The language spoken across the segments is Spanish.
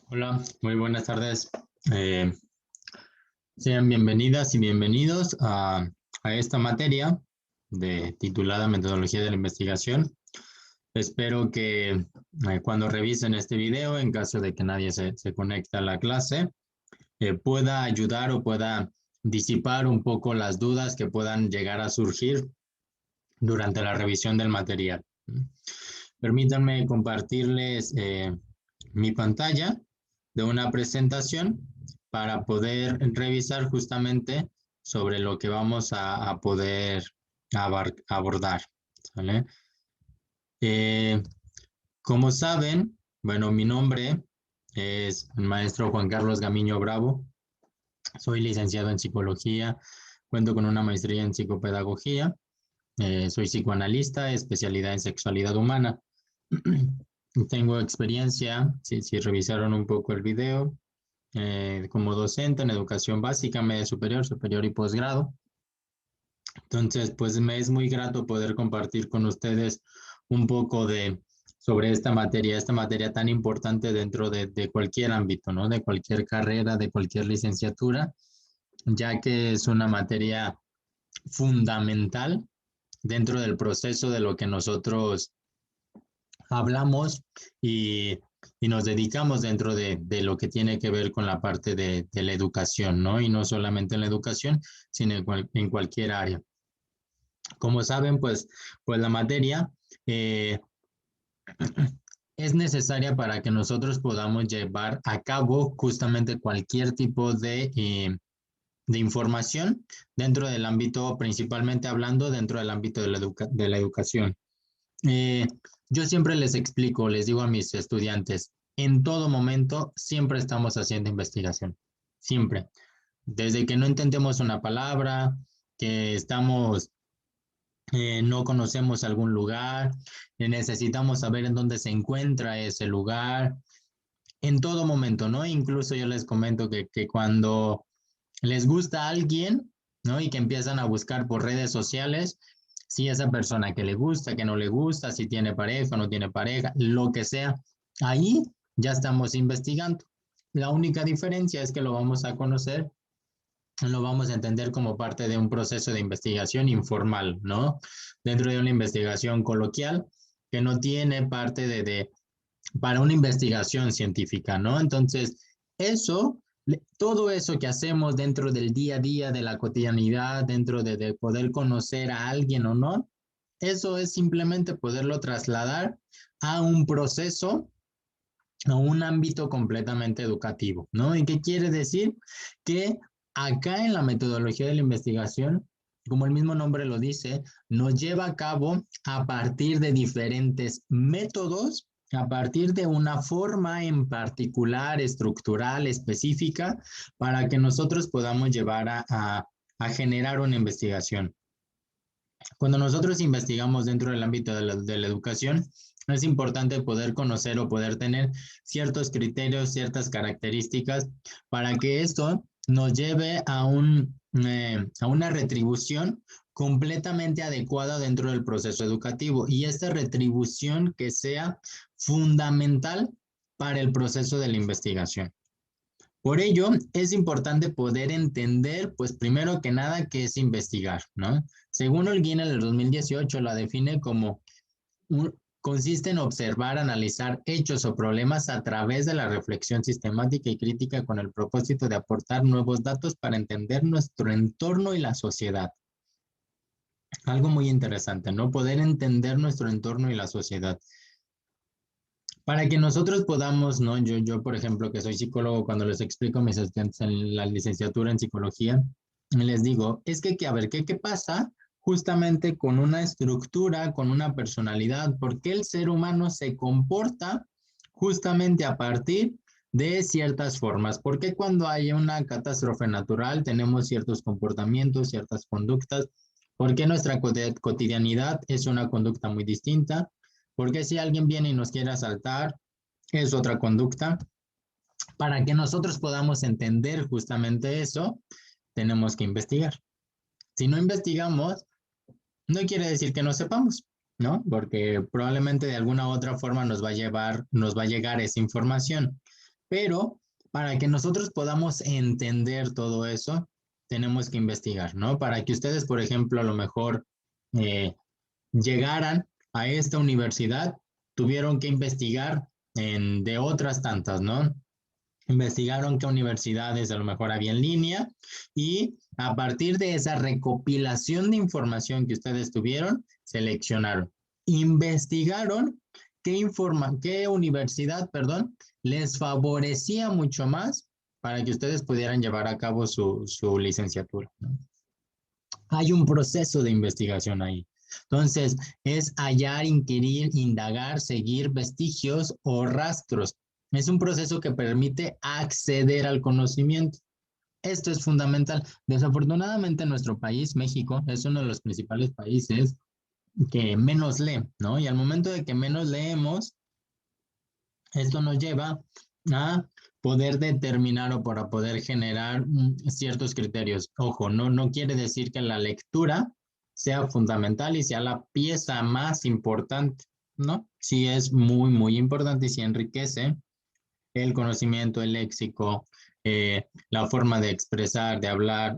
Hola, muy buenas tardes. Eh, Sean bienvenidas y bienvenidos a esta materia titulada Metodología de la Investigación. Espero que cuando revisen este video, en caso de que nadie se conecte a la clase, pueda ayudar o pueda disipar un poco las dudas que puedan llegar a surgir durante la revisión del material. Permítanme compartirles mi pantalla de una presentación para poder revisar justamente sobre lo que vamos a poder abordar. ¿Sale? Eh, Como saben, bueno, mi nombre es el maestro Juan Carlos Gamiño Bravo. Soy licenciado en psicología, cuento con una maestría en psicopedagogía. Soy psicoanalista, especialidad en sexualidad humana. Tengo experiencia, si revisaron un poco el video, como docente en educación básica, media superior, superior y posgrado. Entonces, pues me es muy grato poder compartir con ustedes un poco sobre esta materia tan importante dentro de cualquier ámbito, ¿no? De cualquier carrera, de cualquier licenciatura, ya que es una materia fundamental dentro del proceso de lo que nosotros hablamos y, y nos dedicamos dentro de lo que tiene que ver con la parte de la educación, ¿no? Y no solamente en la educación, sino en cualquier área. Como saben, pues la materia es necesaria para que nosotros podamos llevar a cabo justamente cualquier tipo de información dentro del ámbito, principalmente hablando dentro del ámbito de la educación. Eh, yo siempre les explico, les digo a mis estudiantes, en todo momento siempre estamos haciendo investigación, siempre. Desde que no entendemos una palabra, que estamos, no conocemos algún lugar, necesitamos saber en dónde se encuentra ese lugar, en todo momento, ¿no? Incluso yo les comento que cuando les gusta a alguien, ¿no? Y que empiezan a buscar por redes sociales, si esa persona que le gusta, que no le gusta, si tiene pareja o no tiene pareja, lo que sea, ahí ya estamos investigando. La única diferencia es que lo vamos a conocer, lo vamos a entender como parte de un proceso de investigación informal, ¿no? Dentro de una investigación coloquial que no tiene parte para una investigación científica, ¿no? Entonces, eso, todo eso que hacemos dentro del día a día, de la cotidianidad, dentro de poder conocer a alguien o no, eso es simplemente poderlo trasladar a un proceso, a un ámbito completamente educativo, ¿no? ¿Y qué quiere decir? Que acá en la metodología de la investigación, como el mismo nombre lo dice, nos lleva a cabo a partir de diferentes métodos, a partir de una forma en particular, estructural, específica, para que nosotros podamos llevar a generar una investigación. Cuando nosotros investigamos dentro del ámbito de la educación, es importante poder conocer o poder tener ciertos criterios, ciertas características para que esto nos lleve a una retribución completamente adecuada dentro del proceso educativo y esta retribución que sea fundamental para el proceso de la investigación. Por ello, es importante poder entender, pues primero que nada, qué es investigar, ¿no? Según el Guinness del 2018, la define como consiste en observar, analizar hechos o problemas a través de la reflexión sistemática y crítica con el propósito de aportar nuevos datos para entender nuestro entorno y la sociedad. Algo muy interesante, ¿no? Poder entender nuestro entorno y la sociedad. Para que nosotros podamos, ¿no? Yo, por ejemplo, que soy psicólogo, cuando les explico a mis estudiantes en la licenciatura en psicología, les digo, es que a ver, ¿qué pasa justamente con una estructura, con una personalidad? ¿Por qué el ser humano se comporta justamente a partir de ciertas formas? ¿Por qué cuando hay una catástrofe natural tenemos ciertos comportamientos, ciertas conductas? ¿Por qué nuestra cotidianidad es una conducta muy distinta? Porque si alguien viene y nos quiere asaltar, es otra conducta. Para que nosotros podamos entender justamente eso, tenemos que investigar. Si no investigamos, no quiere decir que no sepamos, ¿no? Porque probablemente de alguna u otra forma nos va a llegar esa información. Pero para que nosotros podamos entender todo eso, tenemos que investigar, ¿no? Para que ustedes, por ejemplo, a lo mejor eh, llegaran a esta universidad, tuvieron que investigar de otras tantas, ¿no? Investigaron qué universidades a lo mejor había en línea y a partir de esa recopilación de información que ustedes tuvieron, seleccionaron, investigaron qué universidad, perdón, les favorecía mucho más para que ustedes pudieran llevar a cabo su licenciatura, ¿no? Hay un proceso de investigación ahí. Entonces, es hallar, inquirir, indagar, seguir vestigios o rastros. Es un proceso que permite acceder al conocimiento. Esto es fundamental. Desafortunadamente, nuestro país, México, es uno de los principales países que menos lee, ¿no? Y al momento de que menos leemos, esto nos lleva a poder determinar o para poder generar ciertos criterios. Ojo, no quiere decir que la lectura sea fundamental y sea la pieza más importante, ¿no? Sí es muy, muy importante y sí enriquece el conocimiento, el léxico, la forma de expresar, de hablar,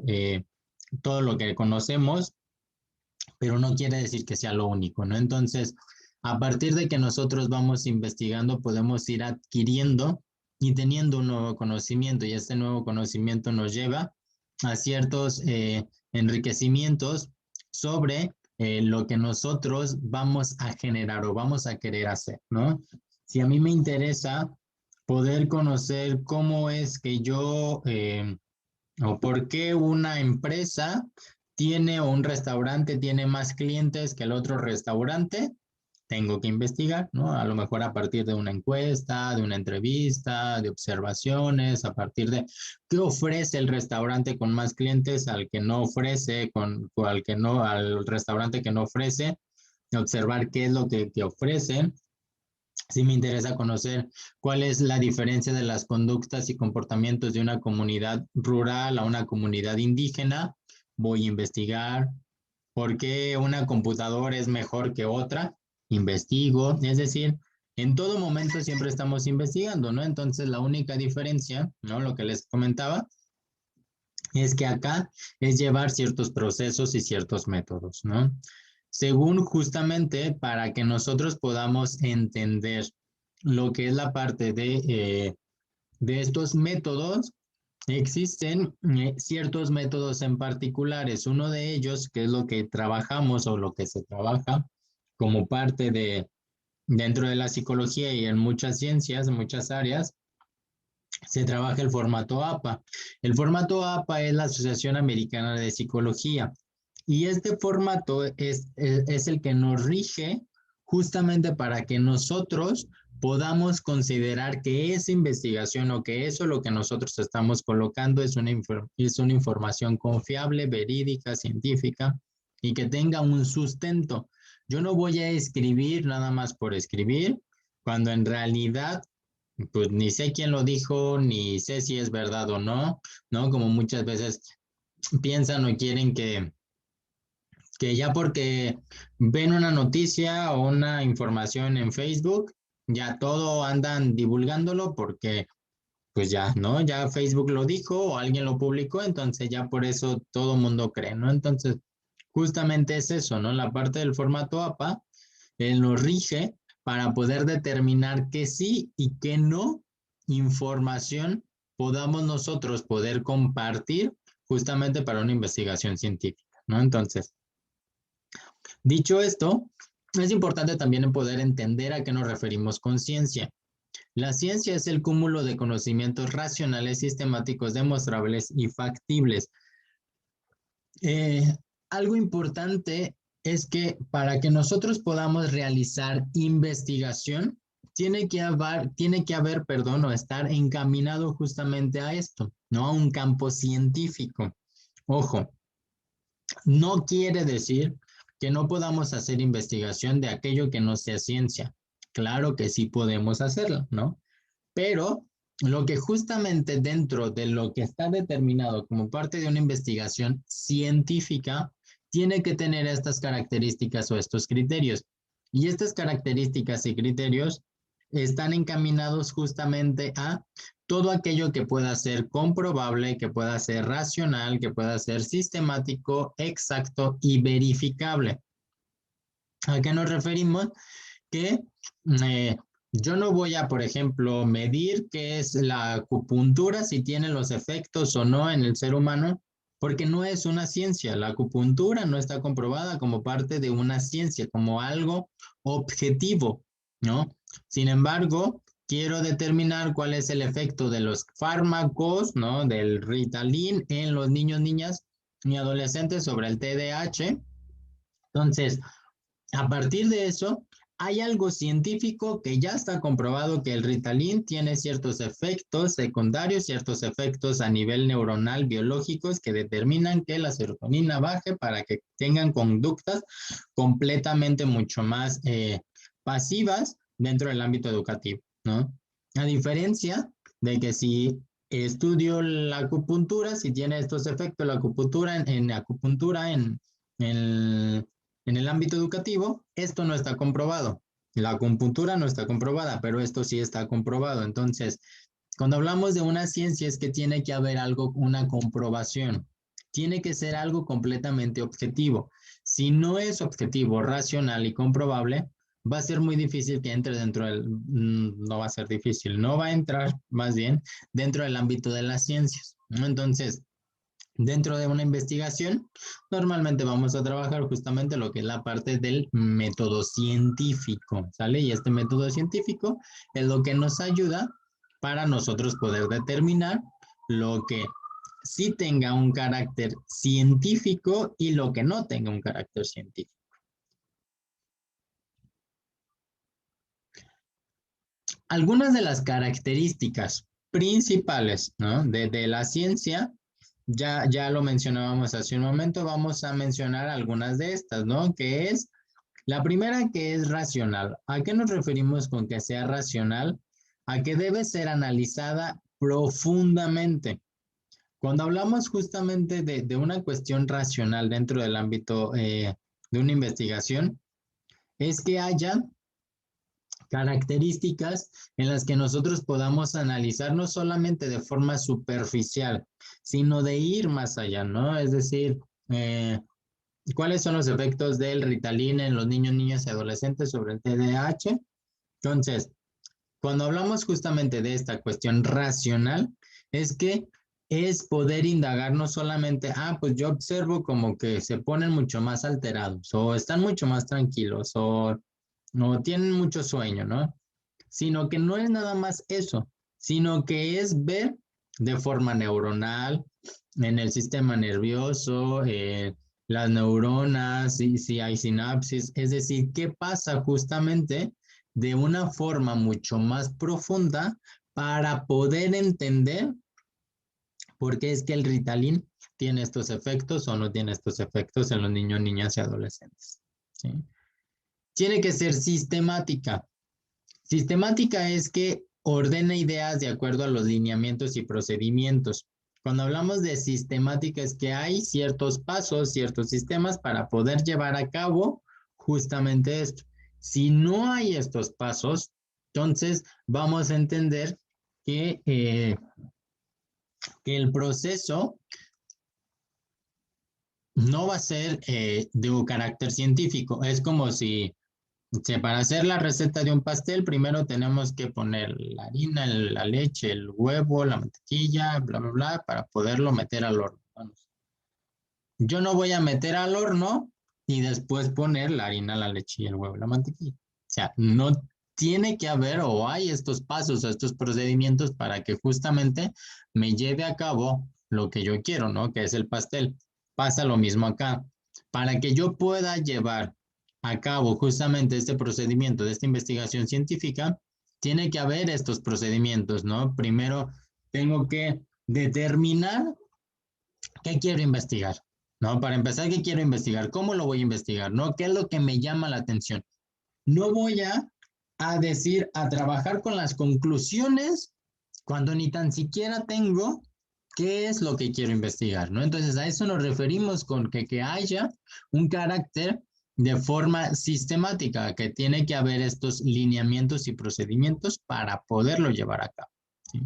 todo lo que conocemos, pero no quiere decir que sea lo único, ¿no? Entonces, a partir de que nosotros vamos investigando, podemos ir adquiriendo y teniendo un nuevo conocimiento y este nuevo conocimiento nos lleva a ciertos enriquecimientos sobre lo que nosotros vamos a generar o vamos a querer hacer, ¿no? Si a mí me interesa poder conocer cómo es que yo o por qué una empresa tiene o un restaurante tiene más clientes que el otro restaurante, tengo que investigar, ¿no? A lo mejor a partir de una encuesta, de una entrevista, de observaciones, a partir de qué ofrece el restaurante con más clientes al que no ofrece, con al que no, al restaurante que no ofrece, observar qué es lo que ofrecen. Sí me interesa conocer cuál es la diferencia de las conductas y comportamientos de una comunidad rural a una comunidad indígena. Voy a investigar por qué una computadora es mejor que otra. Investigo, es decir, en todo momento siempre estamos investigando, ¿no? Entonces la única diferencia, ¿no? Lo que les comentaba, es que acá es llevar ciertos procesos y ciertos métodos, ¿no? Según justamente para que nosotros podamos entender lo que es la parte de estos métodos, existen ciertos métodos en particulares. Uno de ellos, que es lo que trabajamos o lo que se trabaja como parte de dentro de la psicología y en muchas ciencias, en muchas áreas, se trabaja el formato APA. El formato APA es la Asociación Americana de Psicología y este formato es el que nos rige justamente para que nosotros podamos considerar que esa investigación o que eso lo que nosotros estamos colocando es una información confiable, verídica, científica y que tenga un sustento. Yo no voy a escribir nada más por escribir, cuando en realidad pues ni sé quién lo dijo, ni sé si es verdad o no, ¿no? Como muchas veces piensan o quieren que ya porque ven una noticia o una información en Facebook, ya todo andan divulgándolo porque pues ya, ¿no? Ya Facebook lo dijo o alguien lo publicó, entonces ya por eso todo mundo cree, ¿no? Entonces, justamente es eso, ¿no? La parte del formato APA, él nos rige para poder determinar que sí y que no información podamos nosotros poder compartir justamente para una investigación científica, ¿no? Entonces, dicho esto, es importante también poder entender a qué nos referimos con ciencia. La ciencia es el cúmulo de conocimientos racionales, sistemáticos, demostrables y factibles. Eh, Algo importante es que para que nosotros podamos realizar investigación, tiene que haber, perdón, o estar encaminado justamente a esto, no a un campo científico. Ojo, no quiere decir que no podamos hacer investigación de aquello que no sea ciencia. Claro que sí podemos hacerlo, ¿no? Pero lo que justamente dentro de lo que está determinado como parte de una investigación científica, tiene que tener estas características o estos criterios. Y estas características y criterios están encaminados justamente a todo aquello que pueda ser comprobable, que pueda ser racional, que pueda ser sistemático, exacto y verificable. ¿A qué nos referimos? Que yo no voy a, por ejemplo, medir qué es la acupuntura, si tiene los efectos o no en el ser humano, porque no es una ciencia. La acupuntura no está comprobada como parte de una ciencia, como algo objetivo, ¿no? Sin embargo, quiero determinar cuál es el efecto de los fármacos, ¿no? Del Ritalin en los niños, niñas y adolescentes sobre el TDAH. Entonces, a partir de eso, hay algo científico que ya está comprobado que el Ritalin tiene ciertos efectos secundarios, ciertos efectos a nivel neuronal biológicos que determinan que la serotonina baje para que tengan conductas completamente mucho más pasivas dentro del ámbito educativo, ¿no? A diferencia de que si estudio la acupuntura, si tiene estos efectos la acupuntura en el ámbito educativo, esto no está comprobado. La acupuntura no está comprobada, pero esto sí está comprobado. Entonces, cuando hablamos de una ciencia es que tiene que haber algo, una comprobación. Tiene que ser algo completamente objetivo. Si no es objetivo, racional y comprobable, va a ser muy difícil que entre dentro del, no va a ser difícil, no va a entrar más bien dentro del ámbito de las ciencias, ¿no? Entonces, dentro de una investigación, normalmente vamos a trabajar justamente lo que es la parte del método científico, ¿sale? Y este método científico es lo que nos ayuda para nosotros poder determinar lo que sí tenga un carácter científico y lo que no tenga un carácter científico. Algunas de las características principales, ¿no? de la ciencia, ya lo mencionábamos hace un momento, vamos a mencionar algunas de estas, ¿no? Que es la primera, que es racional. ¿A qué nos referimos con que sea racional? A que debe ser analizada profundamente. Cuando hablamos justamente de una cuestión racional dentro del ámbito de una investigación, es que haya características en las que nosotros podamos analizar no solamente de forma superficial, sino de ir más allá, ¿no? Es decir, ¿cuáles son los efectos del Ritalin en los niños, niñas y adolescentes sobre el TDAH? Entonces, cuando hablamos justamente de esta cuestión racional, es que es poder indagar no solamente, pues yo observo como que se ponen mucho más alterados o están mucho más tranquilos o no tienen mucho sueño, ¿no? Sino que no es nada más eso, sino que es ver de forma neuronal en el sistema nervioso, las neuronas, si hay sinapsis, es decir, qué pasa justamente de una forma mucho más profunda para poder entender por qué es que el Ritalin tiene estos efectos o no tiene estos efectos en los niños, niñas y adolescentes, ¿sí? Tiene que ser sistemática. Sistemática es que ordena ideas de acuerdo a los lineamientos y procedimientos. Cuando hablamos de sistemática es que hay ciertos pasos, ciertos sistemas para poder llevar a cabo justamente esto. Si no hay estos pasos, entonces vamos a entender que el proceso no va a ser de un carácter científico. Es como si para hacer la receta de un pastel, primero tenemos que poner la harina, la leche, el huevo, la mantequilla, bla, bla, bla, para poderlo meter al horno. Vamos. Yo no voy a meter al horno y después poner la harina, la leche y el huevo, la mantequilla. O sea, no tiene que haber o hay estos pasos o estos procedimientos para que justamente me lleve a cabo lo que yo quiero, ¿no? Que es el pastel. Pasa lo mismo acá. Para que yo pueda llevar a cabo justamente este procedimiento de esta investigación científica, tiene que haber estos procedimientos, ¿no? Primero tengo que determinar qué quiero investigar, ¿no? Para empezar, ¿qué quiero investigar? ¿Cómo lo voy a investigar? ¿No? ¿Qué es lo que me llama la atención? No voy a decir, a trabajar con las conclusiones cuando ni tan siquiera tengo qué es lo que quiero investigar, ¿no? Entonces a eso nos referimos con que haya un carácter de forma sistemática, que tiene que haber estos lineamientos y procedimientos para poderlo llevar a cabo, ¿sí?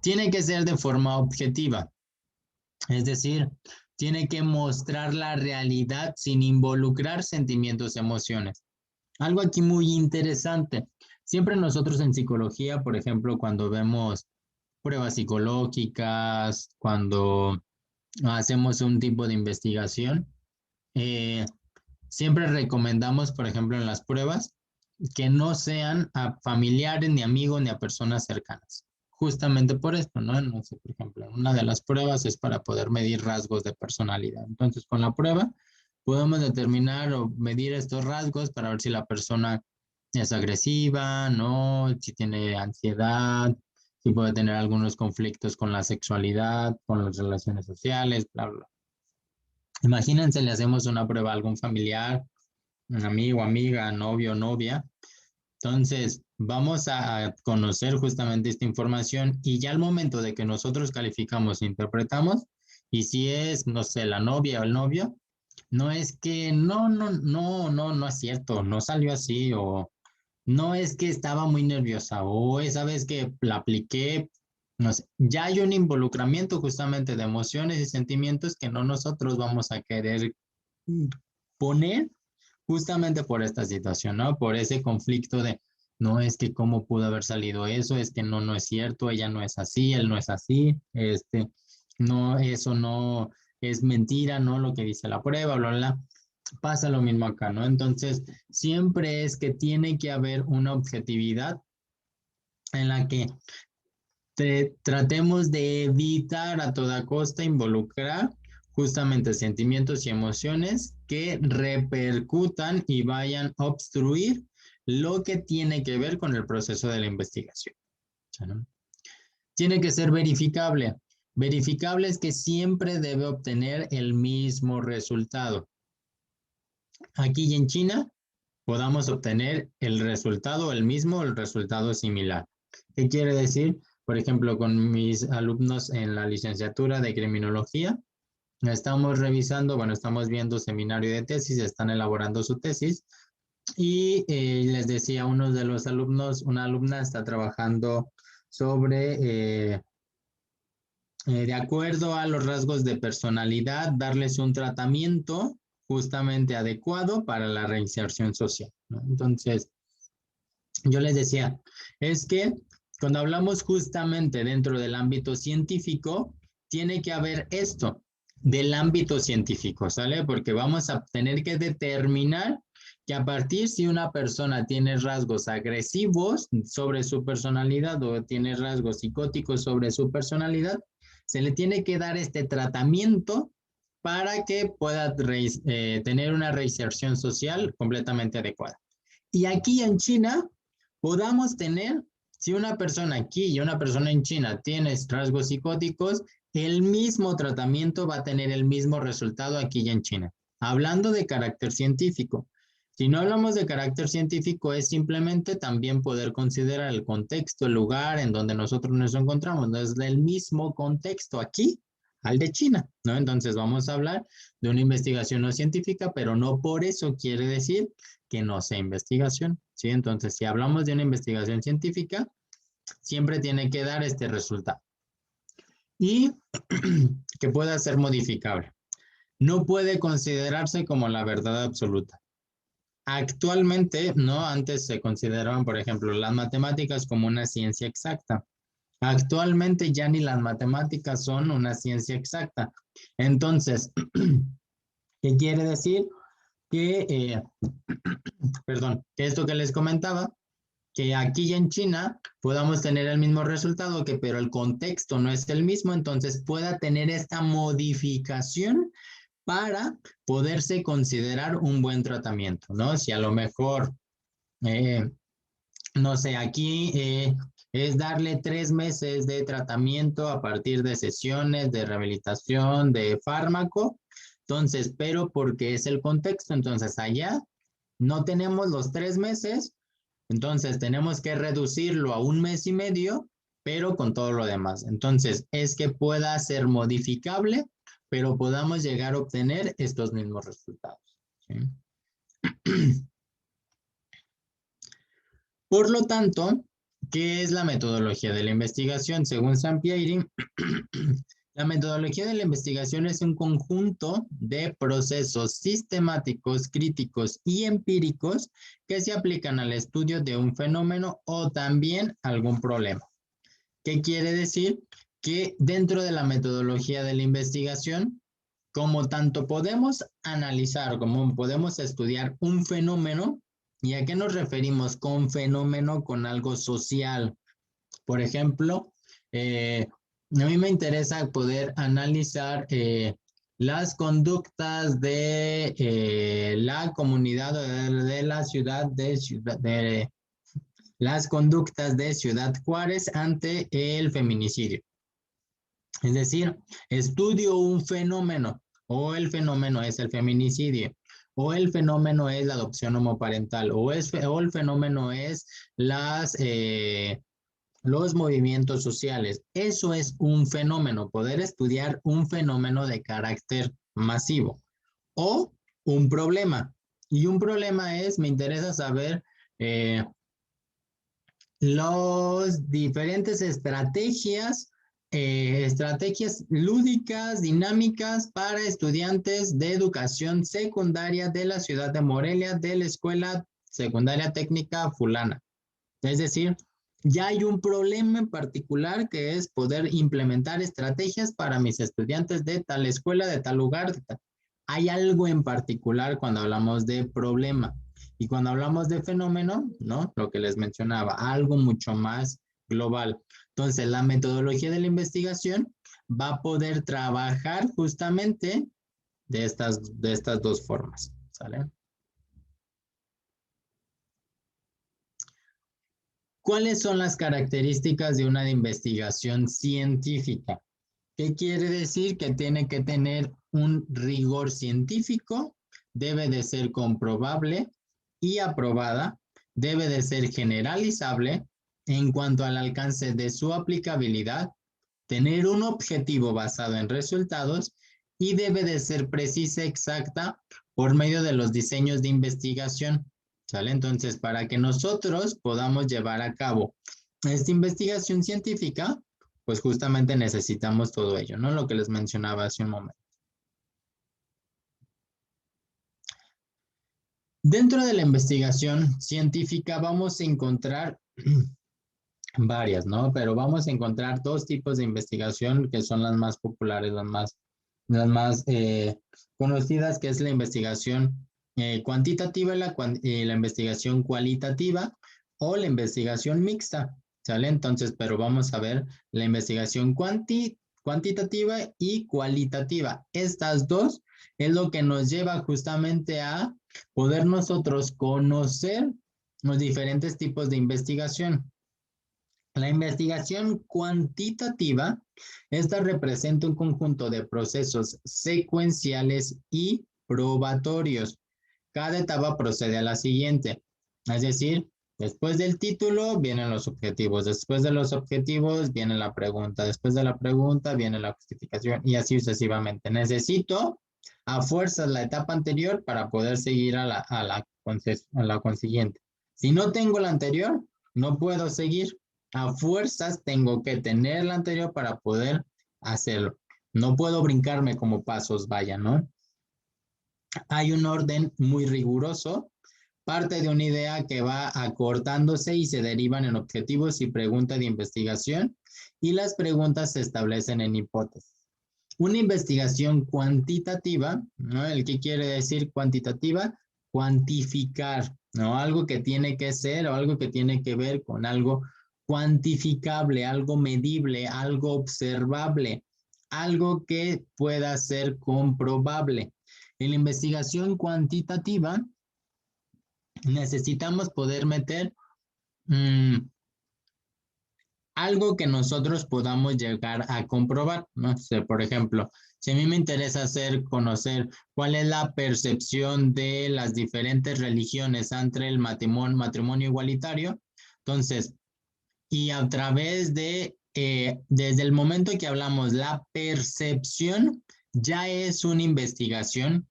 Tiene que ser de forma objetiva, es decir, tiene que mostrar la realidad sin involucrar sentimientos y emociones. Algo aquí muy interesante. Siempre nosotros en psicología, por ejemplo, cuando vemos pruebas psicológicas, cuando hacemos un tipo de investigación, eh, siempre recomendamos, por ejemplo, en las pruebas, que no sean a familiares, ni amigos, ni a personas cercanas. Justamente por esto, ¿no? No sé, por ejemplo, una de las pruebas es para poder medir rasgos de personalidad. Entonces, con la prueba podemos determinar o medir estos rasgos para ver si la persona es agresiva, ¿no? Si tiene ansiedad, si puede tener algunos conflictos con la sexualidad, con las relaciones sociales, bla, bla. Imagínense, le hacemos una prueba a algún familiar, un amigo, amiga, novio, novia. Entonces, vamos a conocer justamente esta información y ya al momento de que nosotros calificamos e interpretamos, y si es, no sé, la novia o el novio, no es que no es cierto, no salió así, o no es que estaba muy nerviosa, o esa vez que la apliqué, no sé, ya hay un involucramiento justamente de emociones y sentimientos que no nosotros vamos a querer poner justamente por esta situación, ¿no? Por ese conflicto de, no es que cómo pudo haber salido eso, es que no es cierto, ella no es así, él no es así, no, eso no es mentira, ¿no? Lo que dice la prueba, bla, bla, bla. Pasa lo mismo acá, ¿no? Entonces, siempre es que tiene que haber una objetividad en la que tratemos de evitar a toda costa involucrar justamente sentimientos y emociones que repercutan y vayan a obstruir lo que tiene que ver con el proceso de la investigación, ¿no? Tiene que ser verificable. Verificable es que siempre debe obtener el mismo resultado. Aquí y en China podamos obtener el resultado el mismo, el resultado similar. ¿Qué quiere decir? Por ejemplo, con mis alumnos en la licenciatura de criminología, estamos revisando, bueno, estamos viendo seminario de tesis, están elaborando su tesis y les decía a uno de los alumnos, una alumna está trabajando sobre, de acuerdo a los rasgos de personalidad, darles un tratamiento justamente adecuado para la reinserción social, ¿no? Entonces, yo les decía, es que cuando hablamos justamente dentro del ámbito científico, tiene que haber esto del ámbito científico, ¿sale? Porque vamos a tener que determinar que a partir si una persona tiene rasgos agresivos sobre su personalidad o tiene rasgos psicóticos sobre su personalidad, se le tiene que dar este tratamiento para que pueda tener una reinserción social completamente adecuada. Y aquí en China podamos tener, si una persona aquí y una persona en China tiene rasgos psicóticos, el mismo tratamiento va a tener el mismo resultado aquí y en China. Hablando de carácter científico. Si no hablamos de carácter científico, es simplemente también poder considerar el contexto, el lugar en donde nosotros nos encontramos. No es del mismo contexto aquí al de China, ¿no? Entonces vamos a hablar de una investigación no científica, pero no por eso quiere decir que no sea investigación, ¿sí? Entonces, si hablamos de una investigación científica, siempre tiene que dar este resultado y que pueda ser modificable. No puede considerarse como la verdad absoluta. Actualmente, ¿no? Antes se consideraban, por ejemplo, las matemáticas como una ciencia exacta. Actualmente ya ni las matemáticas son una ciencia exacta. Entonces, ¿qué quiere decir? Que, perdón, que esto que les comentaba, que aquí en China podamos tener el mismo resultado, que pero el contexto no es el mismo, entonces pueda tener esta modificación para poderse considerar un buen tratamiento, ¿no? Si a lo mejor, eh, no sé, aquí es darle 3 meses de tratamiento a partir de sesiones de rehabilitación, de fármaco, entonces, pero porque es el contexto, entonces allá no tenemos los 3 meses, entonces tenemos que reducirlo a 1 mes y medio, pero con todo lo demás. Entonces es que pueda ser modificable, pero podamos llegar a obtener estos mismos resultados, ¿sí? Por lo tanto, ¿Qué es la metodología de la investigación? Según Sampieri, la metodología de la investigación es un conjunto de procesos sistemáticos, críticos y empíricos que se aplican al estudio de un fenómeno o también algún problema. ¿Qué quiere decir? Que dentro de la metodología de la investigación, como tanto podemos analizar como podemos estudiar un fenómeno, ¿y a qué nos referimos con fenómeno? Con algo social. Por ejemplo, a mí me interesa poder analizar las conductas de la comunidad de la de las conductas de Ciudad Juárez ante el feminicidio. Es decir, estudio un fenómeno, o el fenómeno es el feminicidio, o el fenómeno es la adopción homoparental, o el fenómeno es los movimientos sociales. Eso es un fenómeno, poder estudiar un fenómeno de carácter masivo, o un problema. Y un problema es, me interesa saber las diferentes estrategias lúdicas, dinámicas para estudiantes de educación secundaria de la ciudad de Morelia, de la Escuela Secundaria Técnica Fulana. Es decir, ya hay un problema en particular que es poder implementar estrategias para mis estudiantes de tal escuela, de tal lugar. Hay algo en particular cuando hablamos de problema. Y cuando hablamos de fenómeno, ¿no? Lo que les mencionaba, algo mucho más global. Entonces, la metodología de la investigación va a poder trabajar justamente de estas dos formas, ¿sale? ¿Cuáles son las características de una investigación científica? ¿Qué quiere decir? Que tiene que tener un rigor científico, debe de ser comprobable y aprobada, debe de ser generalizable en cuanto al alcance de su aplicabilidad, tener un objetivo basado en resultados y debe de ser precisa, exacta por medio de los diseños de investigación. ¿Sale? Entonces, para que nosotros podamos llevar a cabo esta investigación científica, pues justamente necesitamos todo ello, ¿no? Lo que les mencionaba hace un momento. Dentro de la investigación científica vamos a encontrar varias, ¿no? Pero vamos a encontrar dos tipos de investigación que son las más populares, las más conocidas, que es la investigación cuantitativa y la investigación cualitativa o la investigación mixta, ¿sale? Entonces, pero vamos a ver la investigación cuantitativa y cualitativa. Estas dos es lo que nos lleva justamente a poder nosotros conocer los diferentes tipos de investigación. La investigación cuantitativa, esta representa un conjunto de procesos secuenciales y probatorios. Cada etapa procede a la siguiente, es decir, después del título vienen los objetivos, después de los objetivos viene la pregunta, después de la pregunta viene la justificación y así sucesivamente. Necesito a fuerzas la etapa anterior para poder seguir a la consiguiente. Si no tengo la anterior, no puedo seguir. A fuerzas tengo que tener la anterior para poder hacerlo. No puedo brincarme como pasos, vaya, ¿no? Hay un orden muy riguroso, parte de una idea que va acortándose y se derivan en objetivos y preguntas de investigación, y las preguntas se establecen en hipótesis. Una investigación cuantitativa, ¿no? ¿El qué quiere decir cuantitativa? Cuantificar, ¿no? Algo que tiene que ser o algo que tiene que ver con algo cuantificable, algo medible, algo observable, algo que pueda ser comprobable. En la investigación cuantitativa necesitamos poder meter algo que nosotros podamos llegar a comprobar, ¿no? sé, por ejemplo, si a mí me interesa conocer cuál es la percepción de las diferentes religiones ante el matrimonio igualitario, entonces, y a través de, desde el momento que hablamos la percepción, ya es una investigación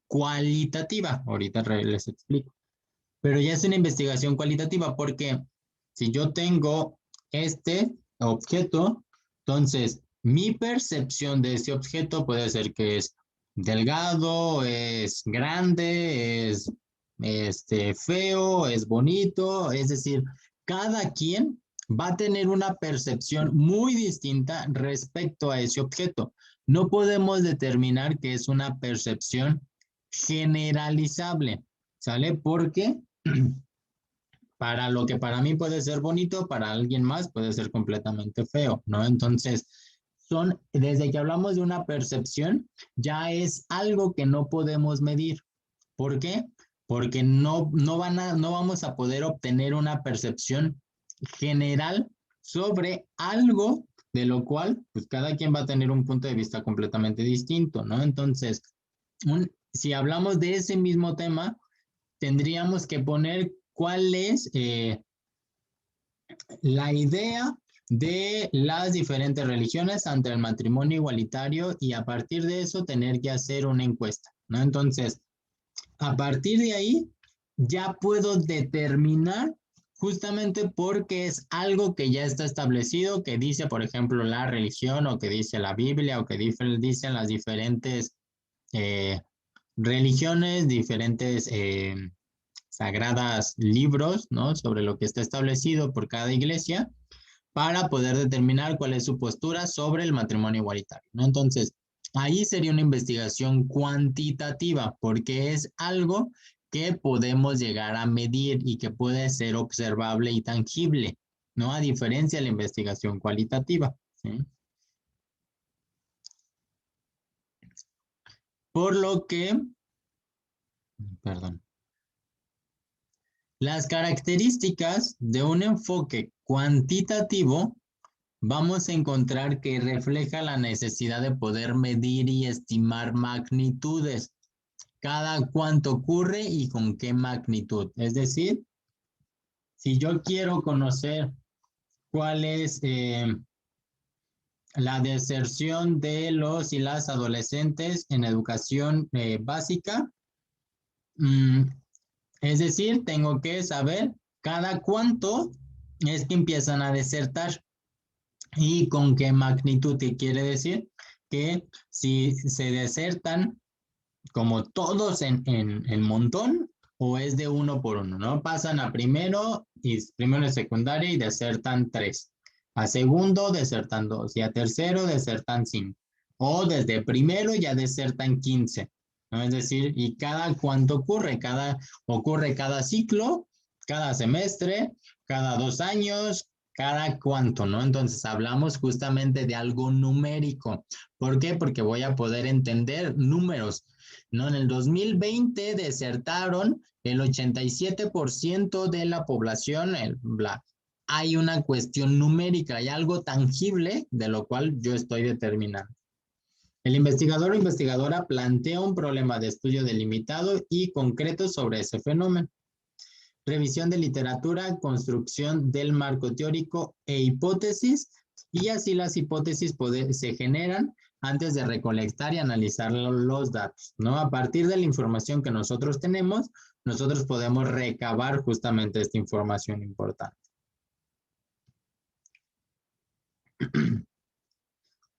cualitativa. Ahorita les explico. Pero ya es una investigación cualitativa porque Si yo tengo este objeto, entonces mi percepción de ese objeto puede ser que es delgado, es grande, es feo, es bonito, es decir, cada quien va a tener una percepción muy distinta respecto a ese objeto. No podemos determinar que es una percepción generalizable, ¿sale? Porque para lo que para mí puede ser bonito, para alguien más puede ser completamente feo, ¿no? Entonces, desde que hablamos de una percepción, ya es algo que no podemos medir. ¿Por qué? Porque no vamos a poder obtener una percepción general sobre algo de lo cual, pues cada quien va a tener un punto de vista completamente distinto, ¿no? Entonces, si hablamos de ese mismo tema, tendríamos que poner cuál es la idea de las diferentes religiones ante el matrimonio igualitario y a partir de eso tener que hacer una encuesta, ¿no? Entonces, a partir de ahí ya puedo determinar justamente porque es algo que ya está establecido, que dice, por ejemplo, la religión o que dice la Biblia o que dicen las diferentes eh, religiones, diferentes sagradas libros, ¿no? Sobre lo que está establecido por cada iglesia para poder determinar cuál es su postura sobre el matrimonio igualitario, ¿no? Entonces, ahí sería una investigación cuantitativa porque es algo que podemos llegar a medir y que puede ser observable y tangible, ¿no? A diferencia de la investigación cualitativa, ¿sí? Por lo que, perdón, las características de un enfoque cuantitativo vamos a encontrar que refleja la necesidad de poder medir y estimar magnitudes, cada cuánto ocurre y con qué magnitud. Es decir, si yo quiero conocer cuál es la deserción de los y las adolescentes en educación básica, mmm, es decir, tengo que saber cada cuánto es que empiezan a desertar. ¿Y con qué magnitud? ¿Qué quiere decir? Que si se desertan como todos en montón o es de uno por uno, ¿no? Pasan a primero de secundaria y desertan 3. A segundo desertan 2 y a tercero desertan 5. O desde primero ya desertan 15, ¿no? Es decir, ¿y cada cuánto ocurre? Ocurre cada ciclo, cada semestre, cada 2 años, cada cuánto, ¿no? Entonces hablamos justamente de algo numérico. ¿Por qué? Porque voy a poder entender números, ¿no? En el 2020 desertaron el 87% de la población, hay una cuestión numérica, hay algo tangible de lo cual yo estoy determinando. El investigador o investigadora plantea un problema de estudio delimitado y concreto sobre ese fenómeno. Revisión de literatura, construcción del marco teórico e hipótesis, y así las hipótesis se generan antes de recolectar y analizar los datos, ¿no? A partir de la información que nosotros tenemos, nosotros podemos recabar justamente esta información importante.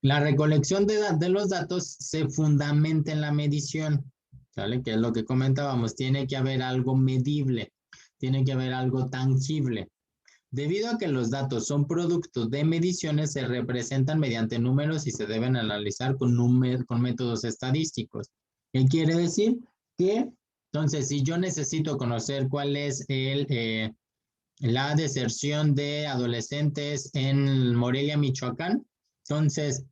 La recolección de los datos se fundamenta en la medición, ¿sale? Que es lo que comentábamos, tiene que haber algo medible, tiene que haber algo tangible. Debido a que los datos son productos de mediciones, se representan mediante números y se deben analizar con métodos estadísticos. ¿Qué quiere decir? Que, entonces, si yo necesito conocer cuál es la deserción de adolescentes en Morelia, Michoacán, entonces,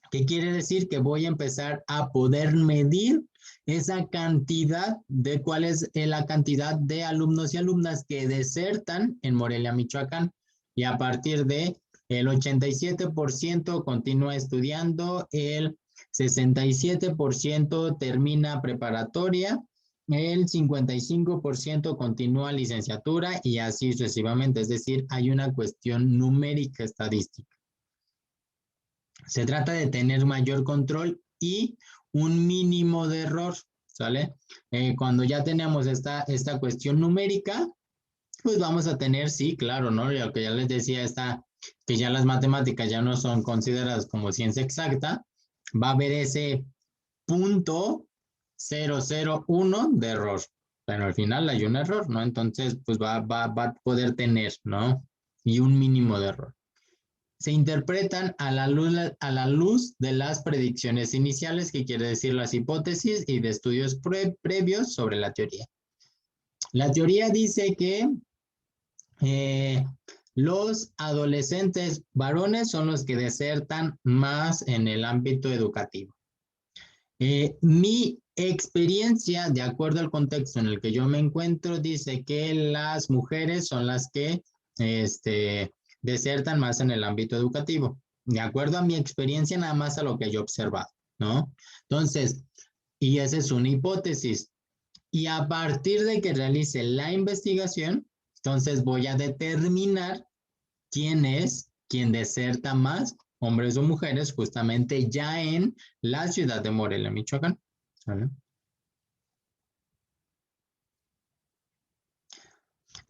¿qué quiere decir? Que voy a empezar a poder medir esa cantidad de cuál es la cantidad de alumnos y alumnas que desertan en Morelia, Michoacán. Y a partir de el 87% continúa estudiando, el 67% termina preparatoria, el 55% continúa licenciatura y así sucesivamente. Es decir, hay una cuestión numérica estadística. Se trata de tener mayor control y un mínimo de error, ¿sale? Cuando ya tenemos esta cuestión numérica, pues vamos a tener, sí, claro, ¿no? Lo que ya les decía, que ya las matemáticas ya no son consideradas como ciencia exacta, va a haber ese punto 001 de error, pero al final hay un error, ¿no? Entonces, pues va a poder tener, ¿no? Y un mínimo de error. Se interpretan a la luz de las predicciones iniciales, que quiere decir las hipótesis y de estudios previos sobre la teoría. La teoría dice que eh, los adolescentes varones son los que desertan más en el ámbito educativo. Mi experiencia, de acuerdo al contexto en el que yo me encuentro, dice que las mujeres son las que desertan más en el ámbito educativo. De acuerdo a mi experiencia, nada más a lo que yo he observado, ¿no? Entonces, y esa es una hipótesis. Y a partir de que realice la investigación, entonces voy a determinar quién es quien deserta más, hombres o mujeres, justamente ya en la ciudad de Morelia, Michoacán. ¿Vale?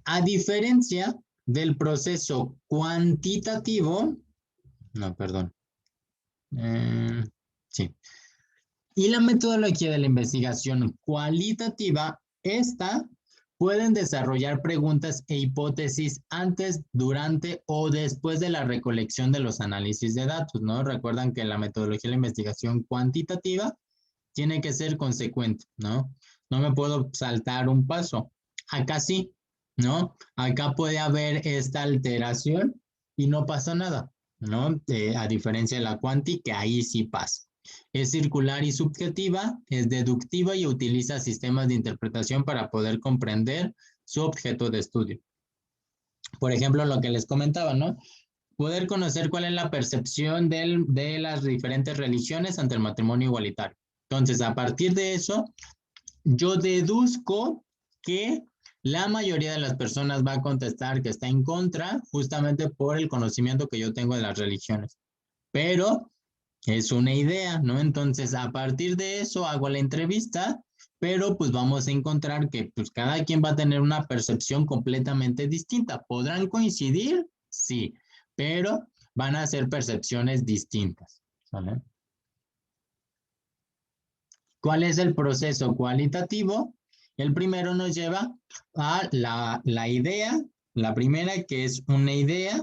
A diferencia del proceso cuantitativo, no, perdón, eh, sí, y la metodología de la investigación cualitativa, esta pueden desarrollar preguntas e hipótesis antes, durante o después de la recolección de los análisis de datos, ¿no? Recuerdan que la metodología de la investigación cuantitativa tiene que ser consecuente, ¿no? No me puedo saltar un paso. Acá sí, ¿no? Acá puede haber esta alteración y no pasa nada, ¿no? A diferencia de la cuanti, que ahí sí pasa. Es circular y subjetiva, es deductiva y utiliza sistemas de interpretación para poder comprender su objeto de estudio. Por ejemplo, lo que les comentaba, ¿no? Poder conocer cuál es la percepción de las diferentes religiones ante el matrimonio igualitario. Entonces, a partir de eso, yo deduzco que la mayoría de las personas va a contestar que está en contra justamente por el conocimiento que yo tengo de las religiones. Pero es una idea, ¿no? Entonces, a partir de eso hago la entrevista, pero pues vamos a encontrar que pues cada quien va a tener una percepción completamente distinta. ¿Podrán coincidir? Sí, pero van a ser percepciones distintas, ¿vale? ¿Cuál es el proceso cualitativo? El primero nos lleva a la idea, la primera que es una idea,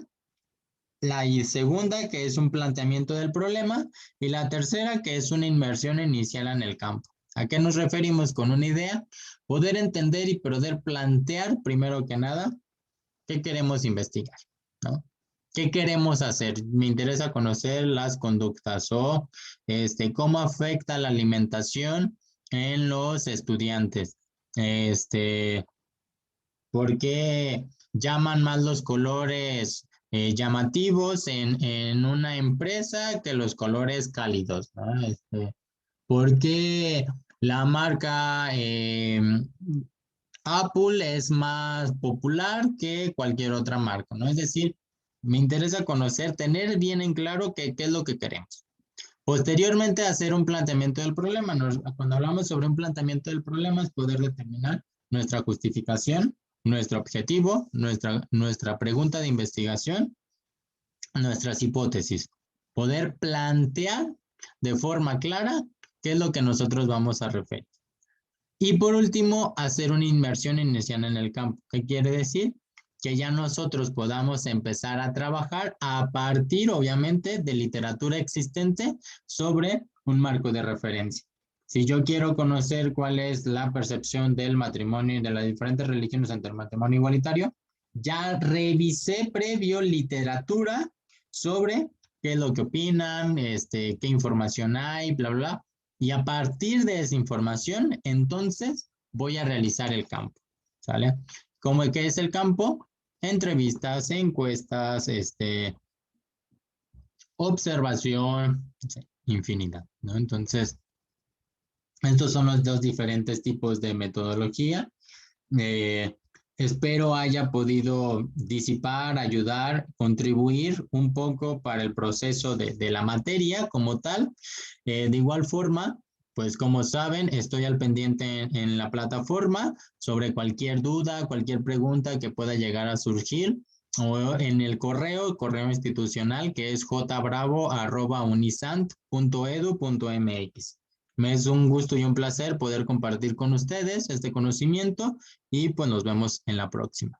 la segunda que es un planteamiento del problema y la tercera que es una inmersión inicial en el campo. ¿A qué nos referimos con una idea? Poder entender y poder plantear, primero que nada, qué queremos investigar, ¿no? ¿Qué queremos hacer? Me interesa conocer las conductas o cómo afecta la alimentación en los estudiantes. ¿Por qué llaman más los colores llamativos en una empresa que los colores cálidos, ¿no? ¿Por qué la marca Apple es más popular que cualquier otra marca, ¿no? Es decir, me interesa conocer, tener bien en claro qué es lo que queremos. Posteriormente, hacer un planteamiento del problema. Cuando hablamos sobre un planteamiento del problema, es poder determinar nuestra justificación, nuestro objetivo, nuestra pregunta de investigación, nuestras hipótesis. Poder plantear de forma clara qué es lo que nosotros vamos a referir. Y por último, hacer una inmersión inicial en el campo. ¿Qué quiere decir? Que ya nosotros podamos empezar a trabajar a partir, obviamente, de literatura existente sobre un marco de referencia. Si yo quiero conocer cuál es la percepción del matrimonio y de las diferentes religiones ante el matrimonio igualitario, ya revisé previo literatura sobre qué es lo que opinan, qué información hay, bla, bla. Y a partir de esa información, entonces voy a realizar el campo, ¿sale? ¿Cómo que es el campo? Entrevistas, encuestas, observación, infinidad, ¿no? Entonces, estos son los dos diferentes tipos de metodología. Eh, Espero haya podido disipar, ayudar, contribuir un poco para el proceso de la materia como tal. De igual forma, Pues como saben, estoy al pendiente en la plataforma sobre cualquier duda, cualquier pregunta que pueda llegar a surgir o en el correo institucional que es jbravo@unisant.edu.mx. Me es un gusto y un placer poder compartir con ustedes este conocimiento y pues nos vemos en la próxima.